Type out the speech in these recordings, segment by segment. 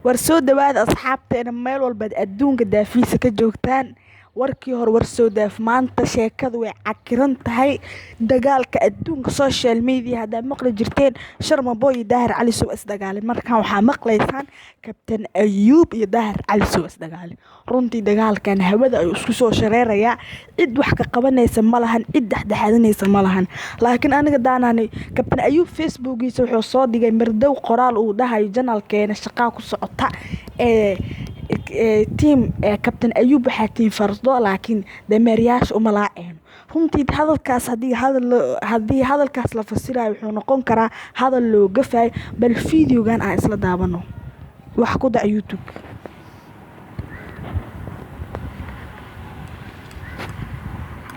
war soo dhawaada asxaabteena meel walbaad adduunka daafiisa ka joogtaan. warkii hore war soo daaf maanta sheekadu way cakiran tahay. dagaalka adduunka social media haddaa maqli jirteen Sharma Boy iyo Daahir Cali Sow isdagaalay, markaan waxaa maqlaysaan Kabtan Ayuub iyo Daahir Cali Sow isdagaalay. runtii dagaalkan hawada ayuu isku soo shareerayaa, cid wax ka qabanaysa ma lahan, cid dhexdhexaadinaysa ma lahan. laakiin aniga daanaanay Kabtan Ayuub facebookiisa wuxuu soo dhigay mardow qoraal uu dhahayo janalkeena shaqaa ku socota team Kabtan Ayuub waxaa tiin fardo laakiin dameeryaasha uma laaceen. runtii hadalkaas haddii hadalkaas la fasirayo wuxuu noqon karaa hadal loo gafay. bal fiidiyogan aan isla daawano, wax ku dhac YouTube.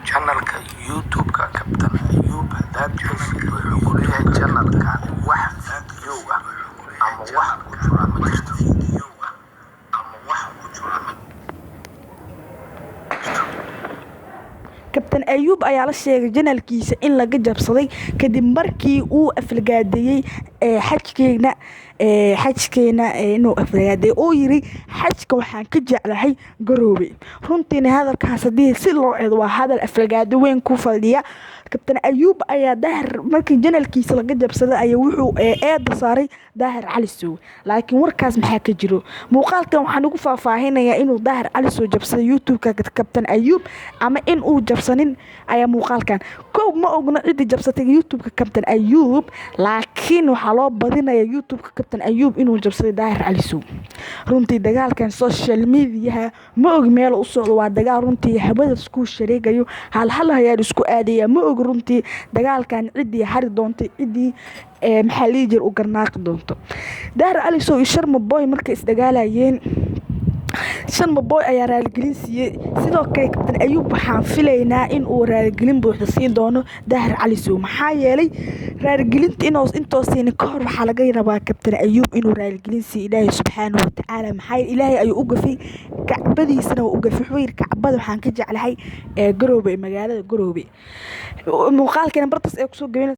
channelka YouTube-ka Kabtan Ayuub hadaad wuxuu ku leeyahay channelkan wax video ah ama wax ku jira ma jirto. Kabtan Ayuub ayaa la sheegay janalkiisa in laga jabsaday kadib markii uu aflagaadeeyay xajkeena inuu aflagaadeeyay oo yiri xajka waxaan ka jeclahay garoobe. runtiina hadalkaas hadii si loo eedo waa hadal aflagaado weyn ku fadhiya. Kabtan Ayuub ayaa Daahir markii janalkiisa laga jabsaday ayaa wuxuu eeda saaray Daahir Cali Sow, laakiin warkaas maxaa ka jiro? muuqaalkan waxaan ugu faahfaahinayaa inuu Daahir Cali Sow jabsaday YouTube-ka Kabtan Ayuub ama in uu jabsanin ayaa muuqaalkan kow ma ogna cid jabsatay YouTube-ka Kabtan Ayuub, laakiin waxaa loo badinayaa YouTube-ka Kabtan Ayuub inuu jabsaday Daahir Cali Sow. runtii dagaalkan social media ma og meel u socdo, waa dagaal runtii hawada isku shareegayo, hal ayaa isku aadaya. ma og runtii dagaalkan cidii hari doonto cidii maxaa lii jir u garnaaqi doonto. Daahir Cali Sow iyo Sharma Boy markay isdagaalayeen, Sharma Boy ayaa raaligelin siiyay. sidoo kale Kabtan Ayuub waxaan filaynaa in uu raaligelin buuxda siin doono Daahir Cali Sow, maxaa yeelay raaligelinta intoo siin ka hor waxaa laga rabaa Kabtan Ayuub inuu raaligelin siiyo Ilaahay subxaanahu wa tacaala. maxaa Ilaahay ayuu u gafay, kacbadiisana waa u gafay. wuxuu yiri kacbada waxaan ka jeclahay garoobe, magaalada garoobe. muuqaalkan bartas ee kusoo gabeyn